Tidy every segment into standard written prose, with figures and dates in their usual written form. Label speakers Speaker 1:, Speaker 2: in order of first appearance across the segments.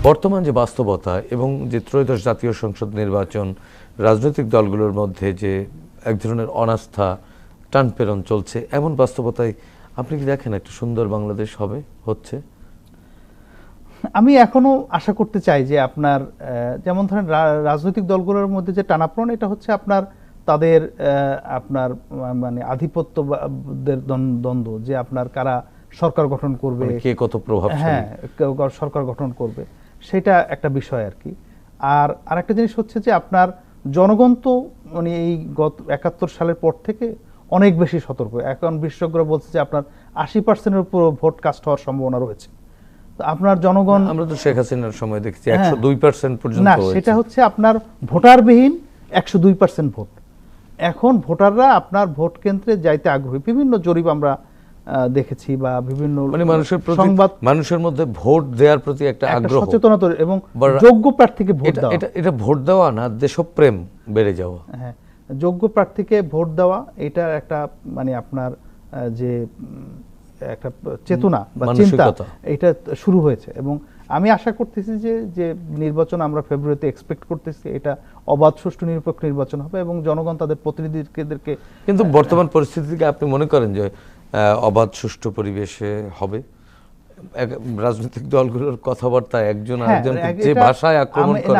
Speaker 1: বর্তমান যে বাস্তবতা এবং যে ত্রয়োদশ জাতীয় সংসদ নির্বাচন, রাজনৈতিক দলগুলোর মধ্যে যে এক ধরনের অনাস্থা টানপেরন চলছে, এমন বাস্তবতায় আপনি কি দেখেন একটা সুন্দর বাংলাদেশ হচ্ছে?
Speaker 2: আমি এখনো আশা করতে চাই যে আপনার যেমন ধরেন রাজনৈতিক দলগুলোর মধ্যে যে টানাপোড়েন, এটা হচ্ছে আপনার তাদের আপনার মানে আধিপত্যদের দ্বন্দ্ব, যে আপনার কারা সরকার গঠন করবে,
Speaker 1: কে কত প্রভাবশালী,
Speaker 2: হ্যাঁ সরকার গঠন করবে, সেটা একটা বিষয় আর কি। আর আরেকটা জিনিস হচ্ছে যে আপনার জনগণ তো মানে এই গত ৭১ সালের পর থেকে অনেক বেশি সতর্ক। এখন বিশেষজ্ঞরা বলছে যে আপনার ৮০%-এর উপর ভোট কাস্ট হওয়ার সম্ভাবনা রয়েছে। তো আপনার জনগণ,
Speaker 1: আমরা তো শেখ হাসিনার সময় দেখছি ১০২% পর্যন্ত
Speaker 2: না, সেটা হচ্ছে আপনার ভোটারবিহীন ১০২% ভোট। এখন ভোটাররা আপনার ভোট কেন্দ্রে যাইতে আগ্রহী, বিভিন্ন জরিপ আমরা দেখেছি বা বিভিন্ন
Speaker 1: মানে
Speaker 2: সংবাদ,
Speaker 1: মানুষের মধ্যে ভোট দেওয়ার প্রতি একটা আগ্রহ,
Speaker 2: সচেতনতা এবং যোগ্য প্রার্থীকে ভোট দেওয়া।
Speaker 1: এটা ভোট দেওয়া না, দেশপ্রেম বেড়ে যাওয়া।
Speaker 2: হ্যাঁ, যোগ্য প্রার্থীকে ভোট দেওয়া, এটা একটা মানে আপনার যে একটা চেতনা বা চিন্তা, এটা শুরু হয়েছে। এবং আমি আশা করতেছি যে নির্বাচন আমরা ফেব্রুয়ারিতে এক্সপেক্ট করতেছি, এটা অবাধ, সুষ্ঠু, নিরপেক্ষ নির্বাচন হবে এবং জনগণ তাদের প্রতিনিধিদেরকে। কিন্তু
Speaker 1: বর্তমান পরিস্থিতিকে আপনি মনে করেন যে অবাধ সুষ্ঠু পরিবেশে হবে? রাজনৈতিক দলগুলোর কথাবার্তা একজন আরেকজনকে যে ভাষায় আক্রমণ করে,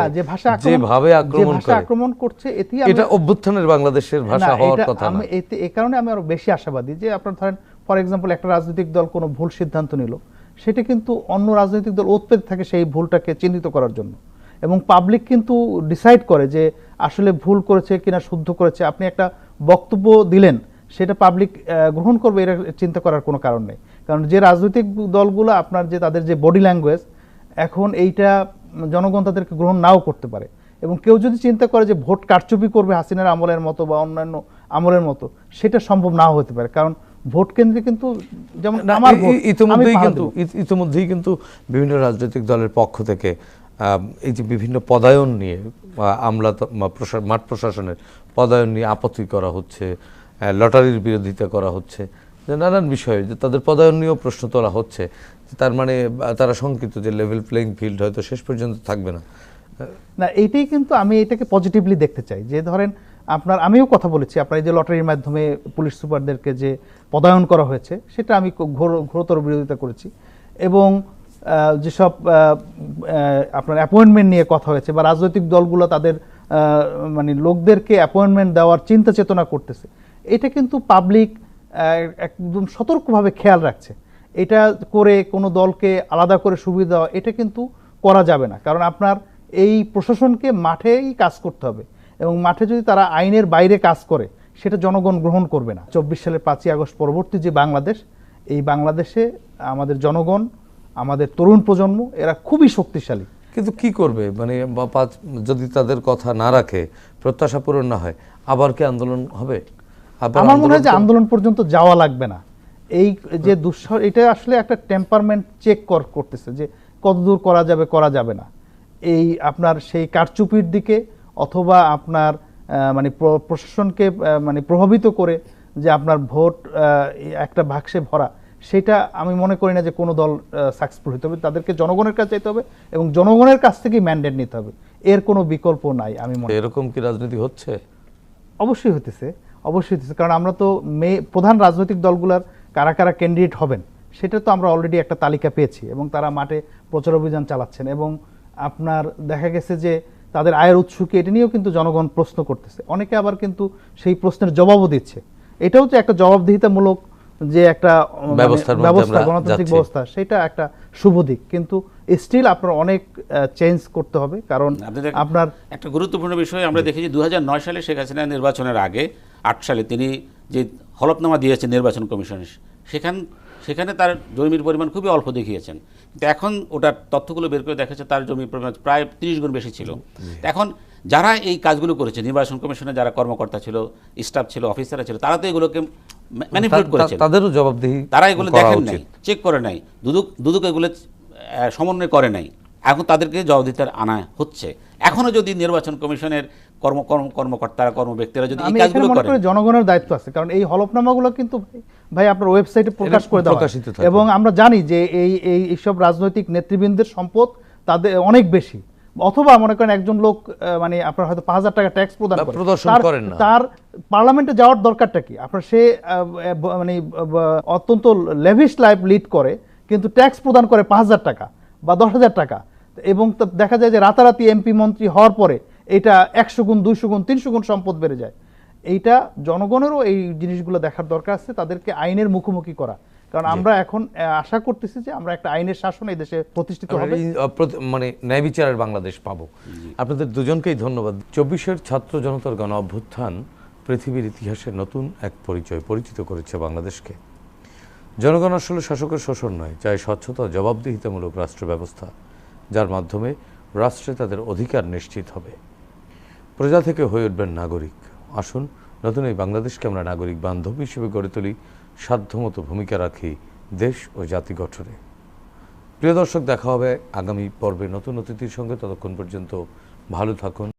Speaker 1: যেভাবে আক্রমণ করছে, এটা অভ্যুত্থানের বাংলাদেশের ভাষা হওয়ার কথা না।
Speaker 2: এই কারণে আমি আরো বেশি আশাবাদী যে আপনার ধরেন ফর এক্সাম্পল একটা রাজনৈতিক দল কোনো ভুল সিদ্ধান্ত নিল, সেটা কিন্তু অন্য রাজনৈতিক দল উৎপেদ থাকে সেই ভুলটাকে চিহ্নিত করার জন্য, এবং পাবলিক কিন্তু ডিসাইড করে যে আসলে ভুল করেছে কিনা শুদ্ধ করেছে। আপনি একটা বক্তব্য দিলেন, সেটা পাবলিক গ্রহণ করবে, এটা চিন্তা করার কোনো কারণ নেই। কারণ যে রাজনৈতিক দলগুলো আপনার যে তাদের যে বডি ল্যাঙ্গুয়েজ, এখন এইটা জনগণ তাদেরকে গ্রহণ নাও করতে পারে। এবং কেউ যদি চিন্তা করে যে ভোট কারচুপি করবে হাসিনার আমলের মতো বা অন্যান্য আমলের মতো, সেটা সম্ভব নাও হতে পারে। কারণ ভোট কেন্দ্রে কিন্তু যেমন
Speaker 1: ইতিমধ্যেই কিন্তু বিভিন্ন রাজনৈতিক দলের পক্ষ থেকে এই যে বিভিন্ন পদায়ন নিয়ে, আমলা মাঠ প্রশাসনের পদায়ন নিয়ে আপত্তি করা হচ্ছে, লটারির বিরোধিতা করা হচ্ছে, নানান বিষয়ে যে তাদের পদায়ন নিয়েও প্রশ্ন তোলা হচ্ছে। তার মানে তারা শঙ্কিত যে লেভেল প্লেইং ফিল্ড হয়তো শেষ পর্যন্ত থাকবে না।
Speaker 2: না, এইটাই কিন্তু আমি এটাকে পজিটিভলি দেখতে চাই। যে ধরেন আপনার, আমিও কথা বলেছি, আপনার এই যে লটারির মাধ্যমে পুলিশ সুপারদেরকে যে পদায়ন করা হয়েছে, সেটা আমি ঘোরতর বিরোধিতা করেছি। এবং যেসব আপনার অ্যাপয়েন্টমেন্ট নিয়ে কথা হয়েছে বা রাজনৈতিক দলগুলো তাদের মানে লোকদেরকে অ্যাপয়েন্টমেন্ট দেওয়ার চিন্তা চেতনা করতেছে, এটা কিন্তু পাবলিক একদম সতর্কভাবে খেয়াল রাখছে। এটা করে কোনো দলকে আলাদা করে সুবিধা দেওয়া, এটা কিন্তু করা যাবে না। কারণ আপনার এই প্রশাসনকে মাঠেই কাজ করতে হবে, এবং মাঠে যদি তারা আইনের বাইরে কাজ করে, সেটা জনগণ গ্রহণ করবে না। ২৪ সালের ৫ই আগস্ট পরবর্তী যে বাংলাদেশ, এই বাংলাদেশে আমাদের জনগণ, আমাদের তরুণ প্রজন্ম, এরা খুবই শক্তিশালী।
Speaker 1: কিন্তু কি করবে, মানে যদি তাদের কথা না রাখে, প্রত্যাশা পূরণ না হয়, আবার কি আন্দোলন হবে?
Speaker 2: আমার মনে হয় যে আন্দোলন পর্যন্ত যাওয়া লাগবে না। এই যে এটা আসলে একটা টেম্পারমেন্ট চেক করতেছে যে কতদূর করা যাবে, করা যাবে না। এই আপনার সেই কারচুপির দিকে, অথবা আপনার মানে প্রশাসনকে মানে প্রভাবিত করে যে আপনার ভোট একটা বাক্সে ভরা, সেটা আমি মনে করি না যে কোনো দল সাকসেসফুল হতে হবে। তাদেরকে জনগণের কাছে যেতে হবে এবং জনগণের কাছ থেকেই ম্যান্ডেট নিতে হবে, এর কোনো বিকল্প নাই। আমি মনে,
Speaker 1: এরকম কি রাজনীতি হচ্ছে?
Speaker 2: অবশ্যই হতেছে, অবশ্যই হতেছে। কারণ আমরা তো প্রধান রাজনৈতিক দলগুলোর কারা কারা ক্যান্ডিডেট হবেন, সেটা তো আমরা অলরেডি একটা তালিকা পেয়েছি, এবং তারা মাঠে প্রচার অভিযান চালাচ্ছেন। এবং আপনার দেখা গেছে যে তাদের আয়ের উৎস কি, এটা নিয়েও কিন্তু জনগণ প্রশ্ন করতেছে। অনেকে আবার কিন্তু সেই প্রশ্নের জবাবও দিচ্ছে। এটাও যে একটা জবাবদিহিতামূলক যে একটা ব্যবস্থা, গণতান্ত্রিক ব্যবস্থা, সেটা একটা শুভ দিক। কিন্তু স্টিল আপনার অনেক চেঞ্জ করতে হবে। কারণ আপনার
Speaker 3: একটা গুরুত্বপূর্ণ বিষয় আমরা দেখেছি ২০০৯ সালে শেখ হাসিনা নির্বাচনের আগে ৮ সালে তিনি যে হলফনামা দিয়েছেন নির্বাচন কমিশনের, সেখানে তার জমির পরিমাণ খুবই অল্প দেখিয়েছেন। কিন্তু এখন ওটার তথ্যগুলো বের করে দেখা যাচ্ছে তার জমির পরিমাণ প্রায় ৩০ গুণ বেশি ছিল। এখন যারা এই কাজগুলো করেছে, নির্বাচন কমিশনে যারা কর্মকর্তা ছিল, স্টাফ ছিল, অফিসাররা ছিল, তারা তো এগুলোকে ম্যানিপুলেট করেছে।
Speaker 1: তাদেরও জবাবদিহি,
Speaker 3: তারা এগুলো দেখেন নাই, চেক করে নাই, দুদক এগুলো সমন্বয় করে নাই। এখন তাদেরকে জবাবদিহিতা আনা হচ্ছে। এখনো যদি নির্বাচন কমিশনের কর্মকর্তারা, কর্মব্যক্তিরা যদি এই কাজগুলো করে,
Speaker 2: জনগণের দায়িত্ব আছে। কারণ এই হলফনামাগুলো কিন্তু ভাই আপনার ওয়েবসাইটে প্রকাশ করে দেওয়া, এবং আমরা জানি যে এইসব রাজনৈতিক নেতৃবৃন্দের সম্পদ তাদের অনেক বেশি, অথবা মনে করেন একজন লোক মানে আপনার হয়তো 5,000 টাকা ট্যাক্স প্রদান
Speaker 1: বা
Speaker 2: করে,
Speaker 1: প্রদর্শন করেন না।
Speaker 2: তার পার্লামেন্টে যাওয়ার দরকারটা কি? আপনার সে মানে অত্যন্ত লেভিশ লাইফ লিড করে, কিন্তু ট্যাক্স প্রদান করে 5,000 টাকা বা 10,000 টাকা, এবং দেখা যায় যে রাতারাতি এমপি মন্ত্রী হওয়ার পরে এটা 100 গুণ 200 গুণ 300 গুণ সম্পদ বেড়ে যায়। এইটা জনগণেরও এই জিনিসগুলো দেখার দরকার আছে, তাদেরকে আইনের মুখোমুখি করা। কারণ আমরা এখন আশা করতেছি যে আমরা একটা আইনের শাসন এই দেশে প্রতিষ্ঠিত হবে,
Speaker 1: মানে ন্যায় বিচারের বাংলাদেশ পাবো। আপনাদের দুজনকেই ধন্যবাদ। 24-এর ছাত্র জনতার গণ অভ্যুত্থান পৃথিবীর ইতিহাসে নতুন এক পরিচিত করেছে বাংলাদেশকে। জনগণ আসলে শাসকের শোষণ নয়, চাই স্বচ্ছতা, জবাবদিহিতামূলক রাষ্ট্র ব্যবস্থা, যার মাধ্যমে রাষ্ট্রে তাদের অধিকার নিশ্চিত হবে। প্রজা থেকে হয়ে উঠবেন নাগরিক। আসুন নতুন এই বাংলাদেশকে আমরা নাগরিক বান্ধব হিসেবে গড়ে তুলি, সাধ্যমতো ভূমিকা রাখি দেশ ও জাতি গঠনে। প্রিয় দর্শক, দেখা হবে আগামী পর্বে নতুন অতিথির সঙ্গে। ততক্ষণ পর্যন্ত ভালো থাকুন।